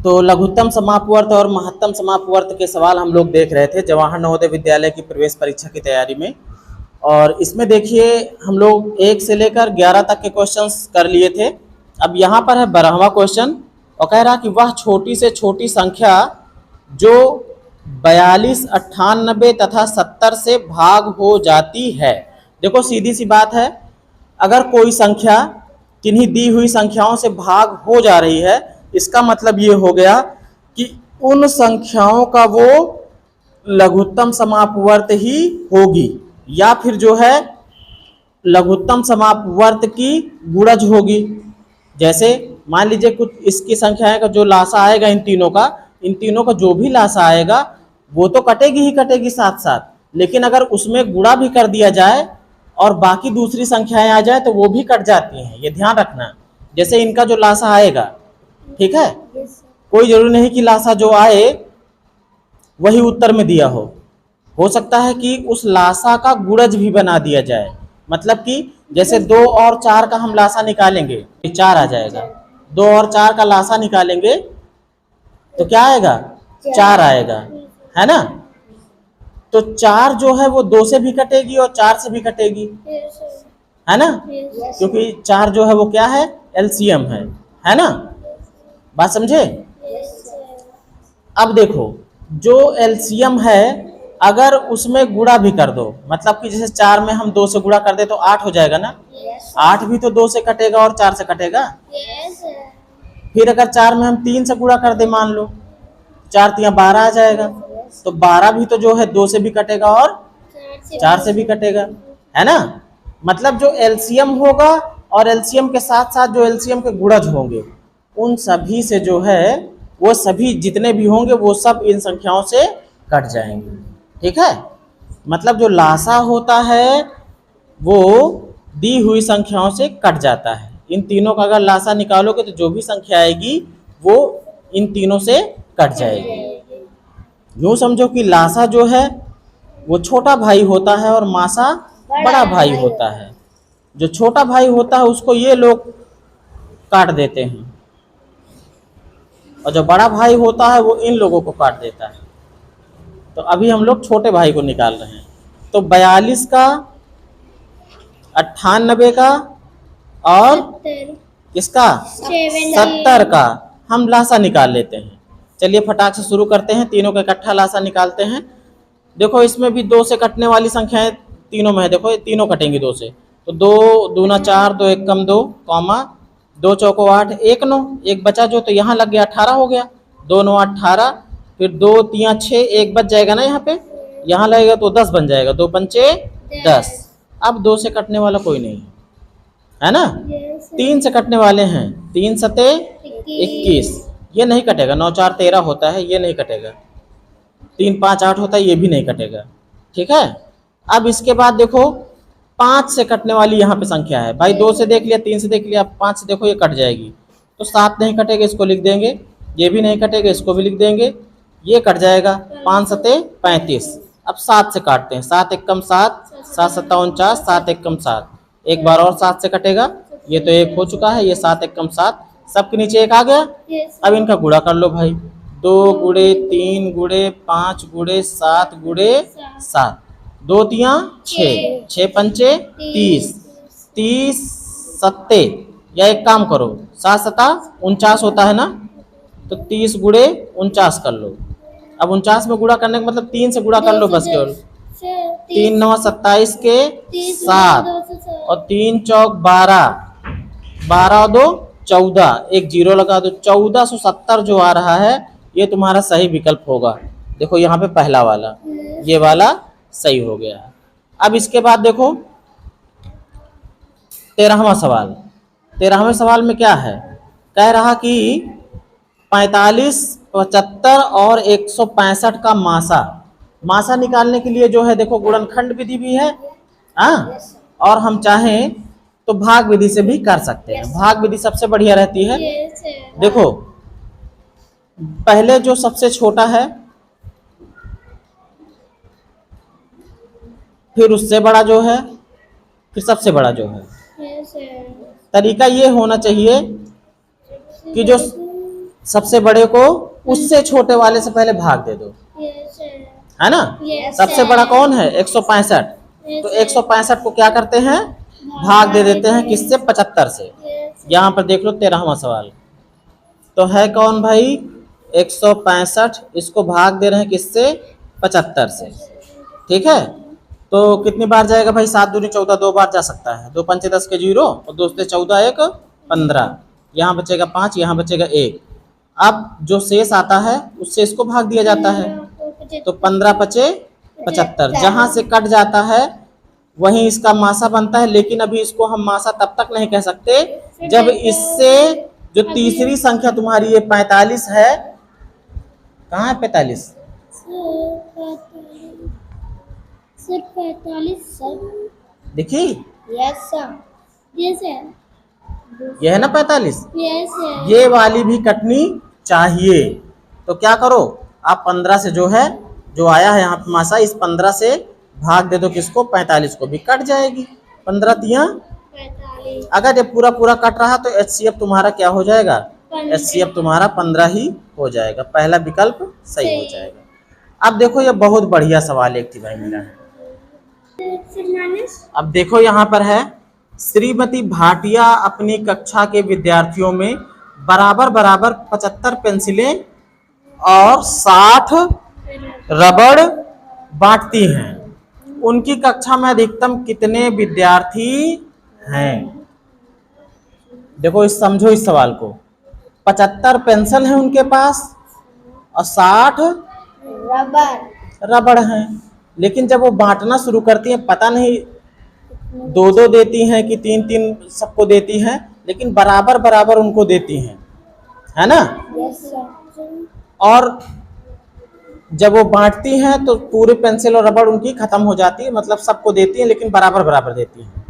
तो लघुत्तम समापवर्त और महत्तम समापवर्त के सवाल हम लोग देख रहे थे जवाहर नवोदय विद्यालय की प्रवेश परीक्षा की तैयारी में। और इसमें देखिए हम लोग 1 से लेकर 11 तक के क्वेश्चंस कर लिए थे। अब यहाँ पर है 12वां क्वेश्चन और कह रहा कि वह छोटी से छोटी संख्या जो 42, 98 तथा 70 से भाग हो जाती है। देखो सीधी सी बात है, अगर कोई संख्या किन्हीं दी हुई संख्याओं से भाग हो जा रही है, इसका मतलब ये हो गया कि उन संख्याओं का वो लघुत्तम समापवर्त ही होगी, या फिर जो है लघुत्तम समापवर्त की गुणज होगी। जैसे मान लीजिए कुछ इसकी संख्याएं का जो लासा आएगा इन तीनों का जो भी लासा आएगा वो तो कटेगी ही कटेगी साथ साथ, लेकिन अगर उसमें गुणा भी कर दिया जाए और बाकी दूसरी संख्याएं आ जाए तो वो भी कट जाती हैं, ये ध्यान रखना। जैसे इनका जो लासा आएगा, ठीक है, कोई जरूरी नहीं कि लासा जो आए वही उत्तर में दिया हो सकता है कि उस लासा का गुणज भी बना दिया जाए। मतलब कि जैसे 2 और 4 का हम लासा निकालेंगे 4 आ जाएगा, 2 और 4 का लासा निकालेंगे तो क्या आएगा, 4 आएगा, है ना। तो 4 जो है वो 2 से भी कटेगी और 4 से भी कटेगी, है ना, क्योंकि 4 जो है वो क्या है, एलसीएम है ना। बात समझे। अब देखो जो एलसीएम है अगर उसमें गुणा भी कर दो, मतलब कि जैसे 4 में हम 2 से गुणा कर दे तो 8 हो जाएगा ना। 8 भी तो 2 से कटेगा और 4 से कटेगा। फिर अगर 4 में हम 3 से गुणा कर दे, मान लो 4 3 12 आ जाएगा, तो 12 भी तो जो है 2 से भी कटेगा और 4 से भी कटेगा, है ना। मतलब जो एलसीएम होगा और एलसीएम के साथ साथ जो एलसीएम के गुणज होंगे उन सभी से जो है वो सभी जितने भी होंगे वो सब इन संख्याओं से कट जाएंगे, ठीक है। मतलब जो लासा होता है वो दी हुई संख्याओं से कट जाता है। इन तीनों का अगर लासा निकालोगे तो जो भी संख्या आएगी वो इन तीनों से कट जाएगी। यूँ समझो कि लासा जो है वो छोटा भाई होता है और मासा बड़ा भाई होता है। जो छोटा भाई होता है उसको ये लोग काट देते हैं और जो बड़ा भाई होता है वो इन लोगों को काट देता है। तो अभी हम लोग छोटे भाई को निकाल रहे हैं। तो 42 का, 98 का और किसका, 70 का हम लासा निकाल लेते हैं। चलिए फटाक से शुरू करते हैं, तीनों का इकट्ठा लासा निकालते हैं। देखो इसमें भी 2 से कटने वाली संख्याएं तीनों में है, देखो ये तीनों कटेंगी 2 से। तो 2 दूना 4, 2 एकम 2, कॉमा 2 चौको 8, 1 9, एक बचा जो, तो यहाँ लग गया 18 हो गया, 2 9 18, फिर 2 3 6, एक बच जाएगा ना यहाँ पे, यहाँ लगेगा तो 10 बन जाएगा, 2 पंचे 10। अब 2 से कटने वाला कोई नहीं है ना। 3 से कटने वाले हैं, 3 सते 21, ये नहीं कटेगा। 9 4 13 होता है, ये नहीं कटेगा। 3 5 8 होता है, ये भी नहीं कटेगा, ठीक है। अब इसके बाद देखो 5 से कटने वाली यहाँ पे संख्या है भाई। 2 से देख लिया, 3 से देख लिया, 5 से देखो ये कट जाएगी, तो 7 नहीं कटेगा, इसको लिख देंगे। ये भी नहीं कटेगा, इसको भी लिख देंगे। ये कट जाएगा, 5 सते 35। अब 7 से काटते हैं, 7 एकम 7, 7 सत्ता 49, 7 एकम 7, एक बार और 7 से कटेगा, ये तो 1 हो चुका है, ये 7 एकम 7, सबके नीचे 1 आ गया। अब इनका गुणा कर लो भाई, 2 गुणे 3 गुणे 5 गुणे 7 गुणे 7, 2 तिया 6, 6 पंचे 30, 30 सत्ते, या एक काम करो 7 सत्ता 49 होता है ना, तो 30 गुणे 49 कर लो। अब 49 में गुणा करने का मतलब 3 से गुणा कर लो बस केवल। 3 9 27 के 7 और 3 चौक 12, 12 2 14, एक जीरो लगा दो। 1470 जो आ रहा है ये तुम्हारा सही विकल्प होगा। देखो यहाँ पे पहला वाला, ये वाला सही हो गया। अब इसके बाद देखो 13वां सवाल। 13वें सवाल में क्या है, कह रहा कि 45, 75 और 165 का मासा निकालने के लिए जो है देखो गुणनखंड विधि भी है, हाँ, और हम चाहें तो भाग विधि से भी कर सकते हैं। भाग विधि सबसे बढ़िया रहती है। देखो पहले जो सबसे छोटा है, फिर उससे बड़ा जो है, फिर सबसे बड़ा जो है। तरीका ये होना चाहिए कि जो सबसे बड़े को उससे छोटे वाले से पहले भाग दे दो, है ना। सबसे बड़ा कौन है? 165। तो 165 को क्या करते हैं? भाग दे देते हैं किससे? 75 से। यहाँ पर देख लो 13वां सवाल। तो है कौन भाई? 165। इसको भाग दे रहे हैं किससे? 75 से। ठीक है, तो कितनी बार जाएगा भाई? 7 दूनी 14, 2 बार जा सकता है। 2 पंचे 10 के 0 और 2 से 14 1 15। यहाँ बचेगा 5, यहाँ बचेगा 1। अब जो शेष आता है उससे इसको भाग दिया जाता है। तो 15 पचे 75। जहां से कट जाता है वहीं इसका मासा बनता है। लेकिन अभी इसको हम मासा तब तक नहीं कह सकते जब इससे जो तीसरी संख्या तुम्हारी ये 45 है, कहाँ है 45? सिर्फ 45 सर। देखिए यस सर, यस सर, ये है ना 45। Yes sir. ये वाली भी कटनी चाहिए। तो क्या करो, आप 15 से जो है, जो आया है यहाँ पे मासा, इस 15 से भाग दे दो किसको? 45 को। भी कट जाएगी 15 तिया 45। अगर ये पूरा पूरा कट रहा तो HCF तुम्हारा क्या हो जाएगा? HCF तुम्हारा 15 ही हो जाएगा। पहला विकल्प सही हो जाएगा। अब देखो ये बहुत बढ़िया सवाल एक थी भाई मिला है। अब देखो यहाँ पर है, श्रीमती भाटिया अपनी कक्षा के विद्यार्थियों में बराबर बराबर 75 पेंसिलें और 60 रबड़ बांटती हैं। उनकी कक्षा में अधिकतम कितने विद्यार्थी हैं? देखो समझो इस सवाल को। 75 पेंसिल है उनके पास और 60 रबड़ हैं। लेकिन जब वो बांटना शुरू करती हैं, पता नहीं 2-2 देती हैं कि 3-3 सबको देती हैं, लेकिन बराबर बराबर उनको देती हैं, है ना। और जब वो बांटती हैं तो पूरे पेंसिल और रबड़ उनकी खत्म हो जाती है, मतलब सबको देती हैं लेकिन बराबर बराबर देती हैं।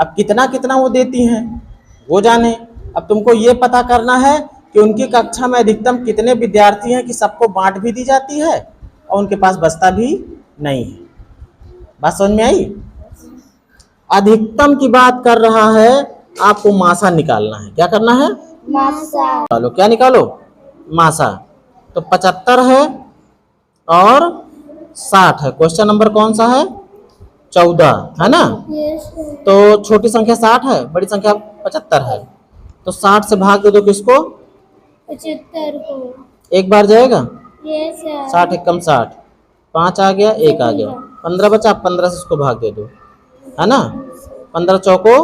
अब कितना कितना वो देती हैं वो जाने। अब तुमको ये पता करना है कि उनकी कक्षा में अधिकतम कितने विद्यार्थी हैं कि सबको बांट भी दी जाती है और उनके पास बचता भी नहीं है। बात समझ में आई? अधिकतम की बात कर रहा है, आपको मासा निकालना है। क्या करना है? मासा। निकालो। क्या निकालो? मासा। तो 75 है और 60 है। क्वेश्चन नंबर कौन सा है? 14, है ना। तो छोटी संख्या 60 है, बड़ी संख्या 75 है। तो 60 से भाग दे दो किसको? 75 को। एक बार जाएगा? 60 यस 1 कम 60, 5 आ गया, 1 आ गया, 15 बचा। 15 से इसको भाग दे दो, है ना। 15 चौको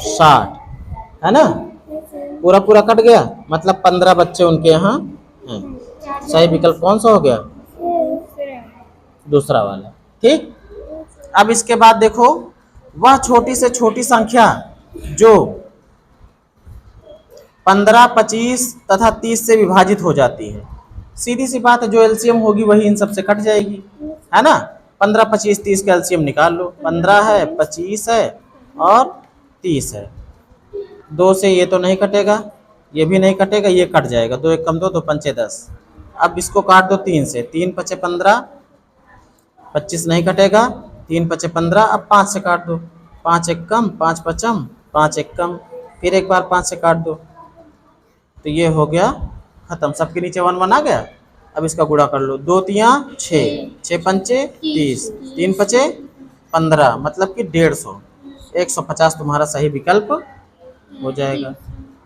60, है ना। पूरा पूरा कट गया, मतलब 15 बच्चे उनके यहाँ हैं। सही विकल्प कौन सा हो गया? दूसरा वाला। ठीक। अब इसके बाद देखो, वह छोटी से छोटी संख्या जो 15, 25 तथा 30 से विभाजित हो जाती है। सीधी सी बात है, जो एलसीएम होगी वही इन सब से कट जाएगी, है ना। 15, 25, 30 का एलसीएम निकाल लो। 15 है, 25 है और 30 है। 2 से ये तो नहीं कटेगा, ये भी नहीं कटेगा, ये कट जाएगा। 2 1 कम 2, 2 पंचे 10। अब इसको काट दो 3 से। 3 पचे 15, 25 नहीं कटेगा, 3 पचे 15। अब 5 से काट दो। 5 1 कम, 5 पचम, 5 1 कम, फिर एक बार 5 से काट दो। तो ये हो गया खत्म। सबके नीचे 1 1 आ गया। अब इसका गुणा कर लो। 2 तिया 6, 6 पंचे 30, 3 पचे 15, मतलब कि 150। 150 तुम्हारा सही विकल्प हो जाएगा।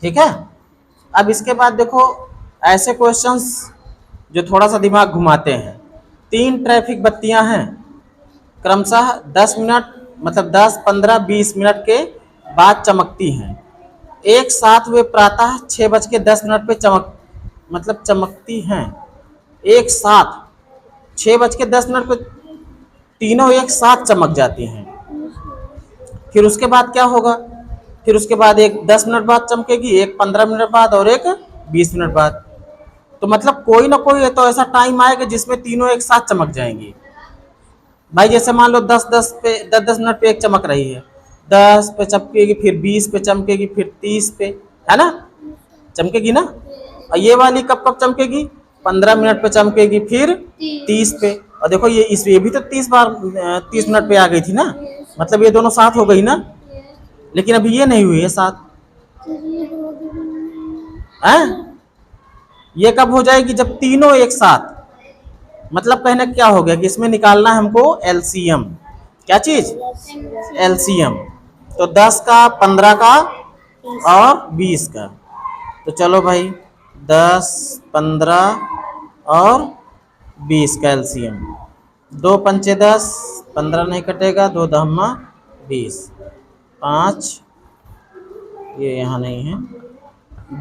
ठीक है। अब इसके बाद देखो, ऐसे क्वेश्चंस जो थोड़ा सा दिमाग घुमाते हैं। 3 ट्रैफिक बत्तियां हैं, क्रमशः 10 मिनट, मतलब 10, 15, 20 मिनट के बाद चमकती हैं। एक साथ वे प्रातः 6:10 पे चमकती हैं। एक साथ 6:10 पे तीनों एक साथ चमक जाती हैं। फिर उसके बाद क्या होगा? फिर उसके बाद एक 10 मिनट बाद चमकेगी, एक 15 मिनट बाद और एक 20 मिनट बाद। तो मतलब कोई ना कोई तो ऐसा टाइम आएगा जिसमें तीनों एक साथ चमक जाएंगी। भाई जैसे मान लो 10 मिनट पे एक चमक रही है, 10 पे चमकेगी, फिर 20 पे चमकेगी, फिर 30 पे, है ना, चमकेगी ना। और ये वाली कब कब चमकेगी? 15 मिनट पे चमकेगी, फिर 30 पे। और देखो ये भी तो 30 मिनट पे आ गई थी ना, मतलब ये दोनों साथ हो गई ना। लेकिन अभी ये नहीं हुई है साथ, हैं? ये कब हो जाएगी? जब तीनों एक साथ, मतलब कहने क्या हो गया कि इसमें निकालना है हमको एलसीएम। क्या चीज? एलसीएम। तो 10 का, 15 का और 20 का। तो चलो भाई 10, 15 और 20 का एलसीएम। 2 पंचे 10, 15 नहीं कटेगा, 2 दहम्मा 20, 5 ये यहाँ नहीं है,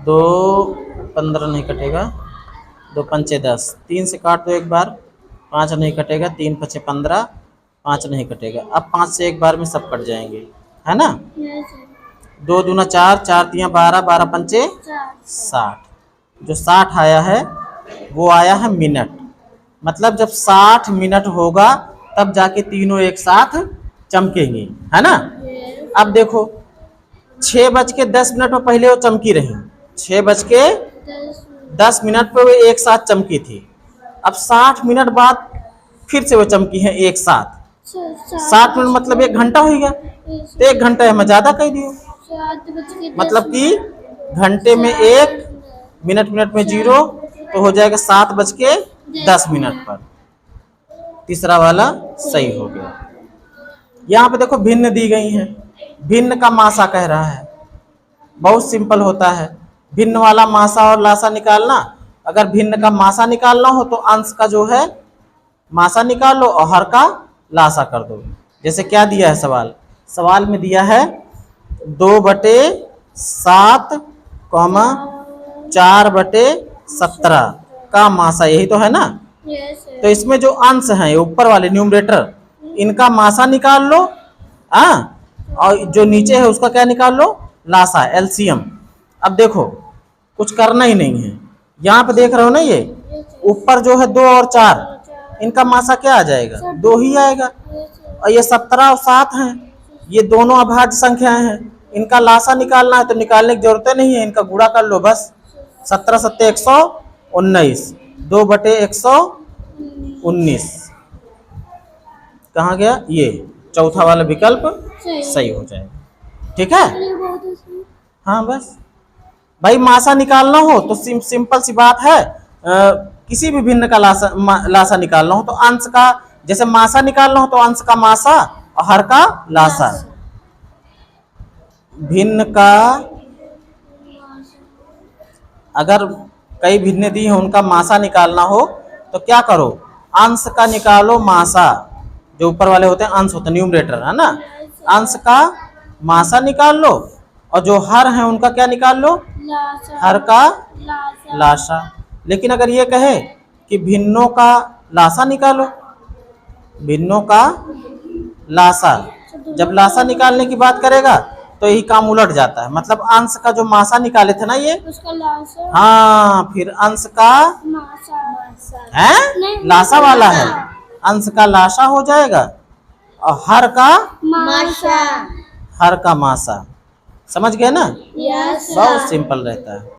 2 15 नहीं कटेगा, 2 पंचे 10, 3 से काट दो एक बार, 5 नहीं कटेगा, 3 पचे 15, 5 नहीं कटेगा। अब 5 से एक बार में सब कट जाएंगे, है ना। 2 दूना 4, 4 तियाँ 12, 12 पंचे 60। जो 60 आया है वो आया है मिनट। मतलब जब 60 मिनट होगा तब जाके तीनों एक साथ चमकेंगे, है ना। अब देखो 6:10 में पहले वो चमकी रही, 6:10 पे वो एक साथ चमकी थी। अब 60 मिनट बाद फिर से वो चमकी है एक साथ। 60 मिनट मतलब 1 घंटा हो गया, तो 1 घंटा में ज़्यादा कह दियो, मतलब कि घंटे में 1, मिनट में 0, तो हो जाएगा 7:10 पर। तीसरा वाला सही हो गया। यहाँ पे देखो भिन्न दी गई हैं, भिन्न का मासा कह रहा है। बहुत सिंपल होता है भिन्न वाला मासा और लासा निकालना। अगर भिन्न का मासा निकालना हो तो अंश का जो है मासा निकाल लो और हर का लासा कर दो। जैसे क्या दिया है सवाल में दिया है 2/7, 4/17 का मासा, यही तो है ना। तो इसमें जो अंश हैं ऊपर वाले न्यूमरेटर, इनका मासा निकाल लो, और जो नीचे है उसका क्या निकाल लो? लासा, एलसीएम। अब देखो कुछ करना ही नहीं है, यहाँ पे देख रहे हो ना, ये ऊपर जो है 2 और 4, इनका मासा क्या आ जाएगा? 2 ही आएगा। और ये 17 और 7 हैं, ये दोनों अभाज्य संख्याएं हैं, इनका लासा निकालना है तो निकालने की जरूरत नहीं है, इनका गुणा कर लो बस। 17 7 119, 2/119 कहाँ गया? ये चौथा वाला विकल्प सही हो जाएगा। ठीक है, हाँ बस भाई मासा निकालना हो तो सिंपल सी बात है, किसी भी भिन्न का लासा निकालना हो तो अंश का, जैसे मासा निकालना हो तो अंश का मासा और हर का लासा। भिन्न का अगर कई भिन्न दी है उनका मासा निकालना हो तो क्या करो? अंश का निकालो मासा, जो ऊपर वाले होते हैं अंश होते हैं, न्यूमरेटर है ना। अंश का मासा निकाल लो और जो हर है उनका क्या निकाल लो? हर का लासा। लेकिन अगर ये कहे कि भिन्नों का लासा निकालो, भिन्नों का लासा, जब लासा निकालने की बात करेगा तो यही काम उलट जाता है। मतलब अंश का जो मासा निकाले थे ना ये, हाँ, फिर अंश का है लासा वाला है, अंश का लासा हो जाएगा और हर का मासा। समझ गए ना? बहुत सिंपल रहता है।